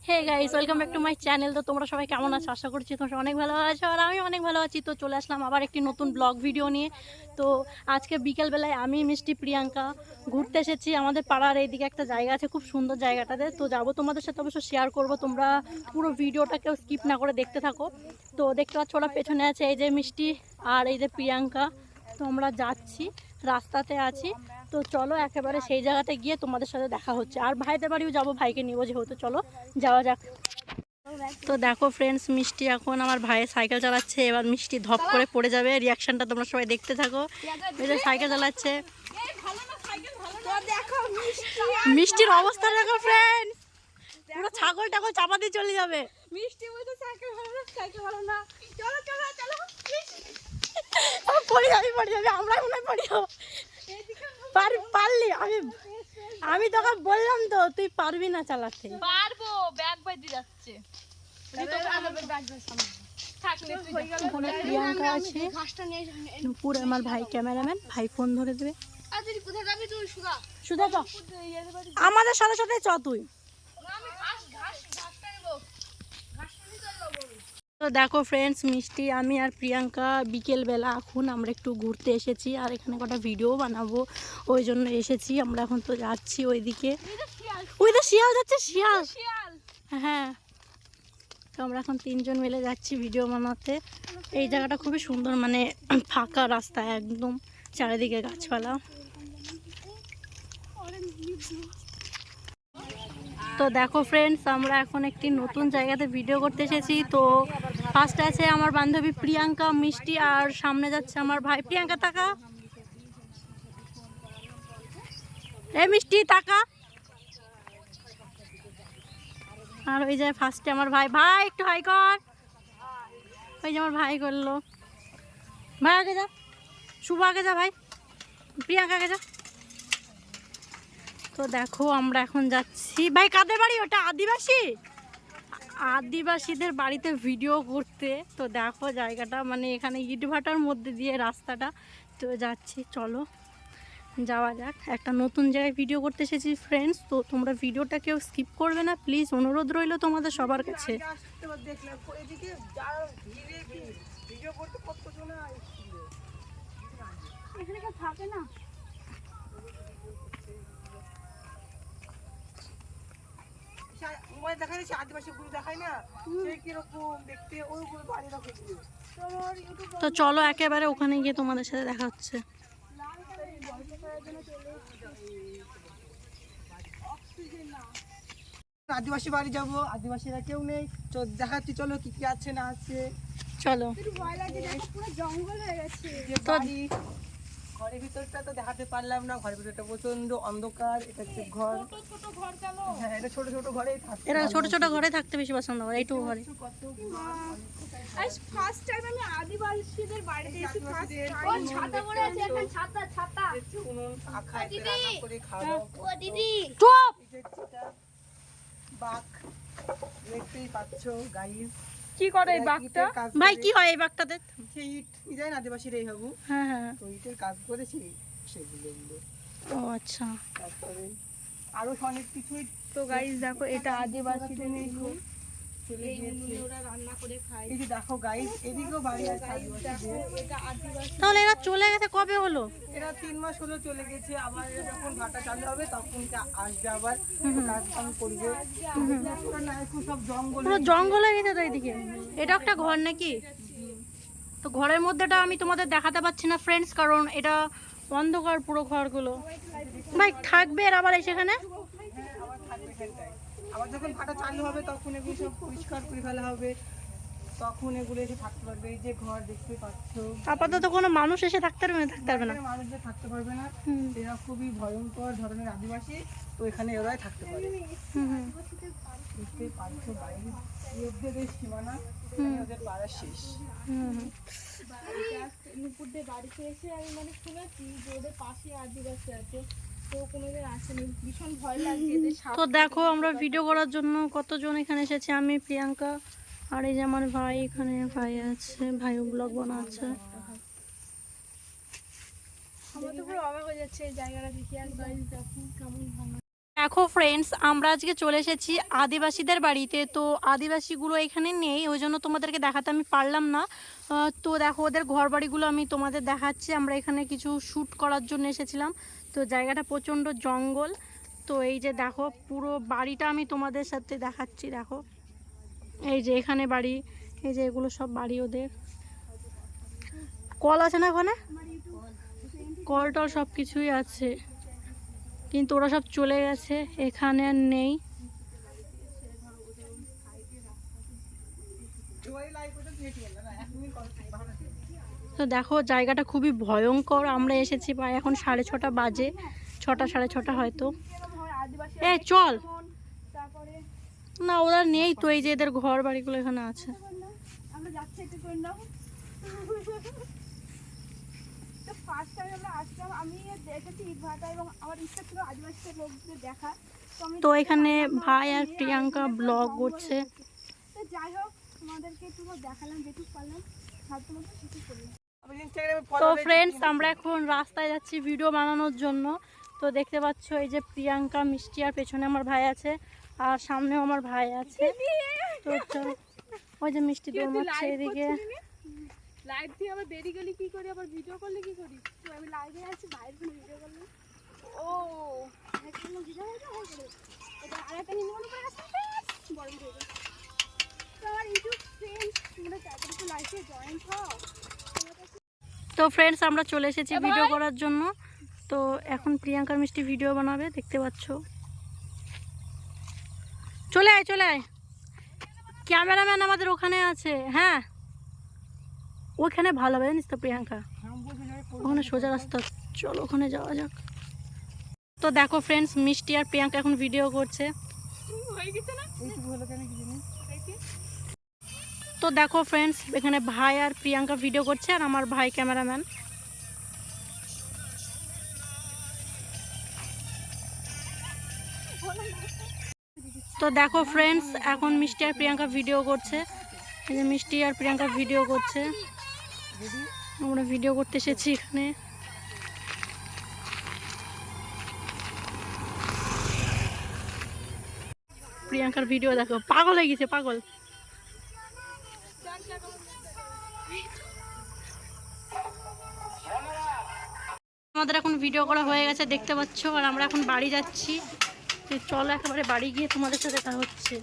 Hey guys, welcome back to my channel. তো তোমরা সবাই কেমন আছো? আশা করছি তোমরা অনেক ভালো আছো আর আমি অনেক ভালো আছি। তো চলে আসলাম আবার একটি নতুন ব্লগ ভিডিও নিয়ে। তো আজকে বিকেলবেলায় আমি মিষ্টি প্রিয়াঙ্কা ঘুরতে এসেছি আমাদের পাড়ার এইদিকে একটা জায়গা আছে, খুব সুন্দর জায়গাটাতে। তো যাবো, তোমাদের সাথে অবশ্য শেয়ার করবো। তোমরা পুরো ভিডিওটা কেউ স্কিপ না করে দেখতে থাকো। তো দেখতে পাচ্ছ ওরা পেছনে আছে, এই যে মিষ্টি আর এই যে প্রিয়াঙ্কা। তো আমরা যাচ্ছি, রাস্তাতে আছি। তো চলো একেবারে সেই জায়গাতে গিয়ে তোমাদের সাথে দেখা হচ্ছে। আর ভাইদের বাড়িও যাবো, ভাইকে নিবো যেহেতু। চলো যাওয়া যাক। তো দেখো ফ্রেন্ডস, মিষ্টি এখন আমার ভাইয়ের সাইকেল চালাচ্ছে। এবার মিষ্টি ধপ করে পড়ে যাবে, রিয়াকশনটা তোমরা সবাই দেখতে থাকো। এই যে সাইকেল চালাচ্ছে, মিষ্টির অবস্থা দেখো ফ্রেন্ডস, পুরো ছাগল টাগল চাপা দিয়ে চলে যাবে। মিষ্টি বলতে সাইকেল ভালো না। চলো চলো চলো, পড়ে যাবি পড়ে যাবি, আমরাই মনে হয় পড়ি যাবো। পারলি, আমি তোকে বললাম তো তুই পারবি না চালাতে। পারবো, ব্যাগ বাজি যাচ্ছে। প্রিয়াঙ্কা আছে, নূপুর আমার ভাই ক্যামেরাম্যান, ভাই ফোন ধরে দেবে। সুধা চ, আমাদের সাথে সাথে চ তুই। তো দেখো ফ্রেন্ডস, মিষ্টি আমি আর প্রিয়াঙ্কা বিকেলবেলা এখন আমরা একটু ঘুরতে এসেছি আর এখানে কটা ভিডিও বানাবো, ওই জন্য এসেছি আমরা। এখন তো যাচ্ছি ওইদিকে, ওই তো শিয়াল যাচ্ছে, শিয়াল। হ্যাঁ, তো আমরা এখন তিনজন মিলে যাচ্ছি ভিডিও বানাতে। এই জায়গাটা খুবই সুন্দর, মানে ফাঁকা রাস্তা একদম, চারিদিকে গাছপালা। তো দেখো ফ্রেন্ডস, আমরা এখন একটি নতুন জায়গাতে ভিডিও করতে এসেছি। তো ফার্স্টে আছে আমার বান্ধবী প্রিয়াঙ্কা, মিষ্টি, আর সামনে যাচ্ছে আমার ভাই। প্রিয়াঙ্কা তাকা, এই মিষ্টি তাকা। আর ওই যে ফার্স্টে আমার ভাই, ভাই একটু হাই কর। ওই যে আমার ভাই করলো, ভাই আগে যা, শুভ আগে যা, ভাই প্রিয়াঙ্কা আগে যা। তো দেখো আমরা এখন যাচ্ছি, ভাই কাদের বাড়ি ওটা? আদিবাসী, আদিবাসীদের বাড়িতে ভিডিও করতে। তো দেখো জায়গাটা, মানে এখানে ইটভাটার মধ্যে দিয়ে রাস্তাটা। তো যাচ্ছি, চলো যাওয়া যাক। একটা নতুন জায়গায় ভিডিও করতে এসেছি ফ্রেন্ডস। তো তোমরা ভিডিওটা কেউ স্কিপ করবে না প্লিজ, অনুরোধ রইল তোমাদের সবার কাছে। থাকে না, তো চলো একেবারে ওখানে গিয়ে তোমাদের সাথে দেখা হচ্ছে। আদিবাসী বাড়ি যাবো, আদিবাসীরা কেউ নেই, দেখাচ্ছি চলো কি কি আছে না আছে। চলো, জঙ্গল হয়ে গেছে। ঘরের ভিতরটা তো দেখাতে পারলাম না, ঘরের ভিতরটা প্রচন্ড অন্ধকার। এটা হচ্ছে ঘর, হ্যাঁ এটা ছোট ছোট ঘরে থাকে। এরা ছোট ছোট ঘরে থাকতে বেশি পছন্দ করে, এইটুকু ঘরে। ফার্স্ট টাইম আমি আদিবাসীদের বাড়িতে এসেছি। ছাতা পরে আছে, একটা ছাতা ছাতা। উনুন আখায় রান্না করে খাওয়া। ও দিদি চুপ। বাঘ দেখতেই পাচ্ছ গাইস। কি করে এই বাঘটা? ভাই কি হয় এই বাঘটাতে? সেই ইট নিয়ে যায় না আদিবাসীরা, এই হবু হ্যাঁ হ্যাঁ, তো ইটের কাজ করেছি সেগুলো। ও আচ্ছা। তারপরে আরো অনেক কিছুই। তো গাইস দেখো, এটা আদিবাসীদের ঘর। চলে গিয়েছে। ওরা রান্না করে খায়। এই যে দেখো গাইস, এদিকেও বাড়ি আছে আদিবাসীদের। এটা আদিবাসী। তাহলে এরা চলে গেছে কবে হলো? এরা 3 মাস হলো চলে গেছে। আবার যখন ভাটা চালু হবে তখন আসবে, আবার কাজ কাম করবে। ওরা না এখন সব জঙ্গল, পুরো জঙ্গল হয়ে গেছে তো এইদিকে। এটা একটা ঘর নাকি? তো ঘরের মধ্যেটা আমি তোমাদের দেখাতে পাচ্ছি না ফ্রেন্ডস, কারণ এটা অন্ধকার পুরো ঘরগুলো। ভাই থাকবে এর আবার সেখানে? আবার থাকবে এখানটায়। আবার যখন ভাটা চালু হবে তখন এগুলো সব পরিষ্কার করে ফেলা হবে, তখন এগুলো এসে থাকতে পারবে। এই যে ঘর দেখতে পাচ্ছ, আপাতত কোনো মানুষ এসে থাকতে পারবে না, থাকতে পারবে না। মানুষদের থাকতে পারবে না। এরা খুবই ভয়ঙ্কর ধরনের আদিবাসী, তো এখানে এরাই থাকতে পারে। দেখতেই পাচ্ছ বাইরে ওদের সীমানা, ওদের পাড়া শেষ। নুপুরদের বাড়িতে এসে আমি মানে শুনেছি যে ওদের পাশে আদিবাসী আছে, তো কোনোদিন আসেনি, ভীষণ ভয় লাগছে এদের সাপ। তো দেখো আমরা ভিডিও করার জন্য কতজন এখানে এসেছে, আমি প্রিয়াঙ্কা আর এই যে আমার ভাই, এখানে ভাই আছে, ভাইও ব্লগ বানাচ্ছে। আমার তো পুরো অবাক হয়ে যাচ্ছে এই জায়গাটা দেখে। আর গাইস দেখো কেমন ভাঙা। দেখো ফ্রেন্ডস, আমরা আজকে চলে এসেছি আদিবাসীদের বাড়িতে। তো আদিবাসীগুলো এখানে নেই, ওই জন্য তোমাদেরকে দেখাতে আমি পারলাম না। তো দেখো ওদের ঘর বাড়িগুলো আমি তোমাদের দেখাচ্ছি। আমরা এখানে কিছু শ্যুট করার জন্য এসেছিলাম। তো জায়গাটা প্রচণ্ড জঙ্গল। তো এই যে দেখো পুরো বাড়িটা আমি তোমাদের সাথে দেখাচ্ছি। দেখো এই যে এখানে বাড়ি, এই যে এগুলো সব বাড়ি ওদের। কল আছে না ওখানে? কল টল সব কিছুই আছে, কিন্তু ওরা সব চলে গেছে, এখানে আর নেই। তো দেখো জায়গাটা খুবই ভয়ঙ্কর। আমরা এসেছি প্রায় এখন 6:30 বাজে, 6টা 6:30 হয়তো। আদিবাসী এ চল তারপরে না, ওরা নেই তো। এই যে এদের ঘর বাড়িগুলো এখানে আছে। আমরা যাচ্ছি একটু করে নাও। তো ফার্স্ট টাইম আমরা আসলাম, আমি দেখেছি ইটভাটা এবং আমার ইচ্ছা ছিল আদিবাসী লোকদের দেখা। তো এখানে ভাই আর প্রিয়াঙ্কা ব্লগ করছে। তো যাই হোক, তোমাদেরকে একটু দেখালাম, যেটুকু পারলাম সাধ্য মতো সেটুকু করলাম। তো ফ্রেন্ডস, আমরা এখন রাস্তায় যাচ্ছি ভিডিও বানানোর জন্য। তো দেখতে পাচ্ছ এই যে প্রিয়াঙ্কা, মিষ্টি আর পেছনে আমার ভাই আছে, আর সামনেও আমার ভাই আছে। তো চলো, ওই যে মিষ্টি দৌড়াচ্ছে এদিকে। লাইভ দিয়ে আবার বেরিয়ে গেলি কি করি, আবার ভিডিও করলে কি করি? তো আমি লাইভে আছি, বাইরে কোনো ভিডিও করলাম। ও একদম ভিডিও হয়ে গেল। এটা আরেকটা হিন্দি মনে করে আসছে, বড় ভিডিও। তো আমার ইউটিউব ফ্রেন্ডস, তোমরা তাড়াতাড়ি একটু লাইভে জয়েন হও। তো ফ্রেন্ডস, আমরা চলে এসেছি ভিডিও করার জন্য। তো এখন প্রিয়াঙ্কার মিষ্টি ভিডিও বানাবে, দেখতে পাচ্ছ। চলে আয় চলে আয়, ক্যামেরাম্যান আমাদের ওখানে আছে। হ্যাঁ, ওখানে ভালো হবে জানিস তো প্রিয়াঙ্কা, ওখানে সোজা রাস্তা। চলো ওখানে যাওয়া যাক। তো দেখো ফ্রেন্ডস, মিষ্টি আর প্রিয়াঙ্কা এখন ভিডিও করছে। হয়ে গেছে না? তো দেখো ফ্রেন্ডস, এখানে ভাই আর প্রিয়াঙ্কা ভিডিও করছে, আর আমার ভাই ক্যামেরাম্যান। তো দেখো ফ্রেন্ডস, এখন মিষ্টি আর প্রিয়াঙ্কা ভিডিও করছে। এই যে মিষ্টি আর প্রিয়াঙ্কা ভিডিও করছে, আমরা ভিডিও করতে এসেছি এখানে। প্রিয়াঙ্কার ভিডিও দেখো, পাগল হয়ে গেছে, পাগল। আমাদের এখন ভিডিও করা হয়ে গেছে দেখতে পাচ্ছ, আর আমরা এখন বাড়ি যাচ্ছি। চলো একেবারে বাড়ি গিয়ে তোমাদের সাথে দেখা হচ্ছে।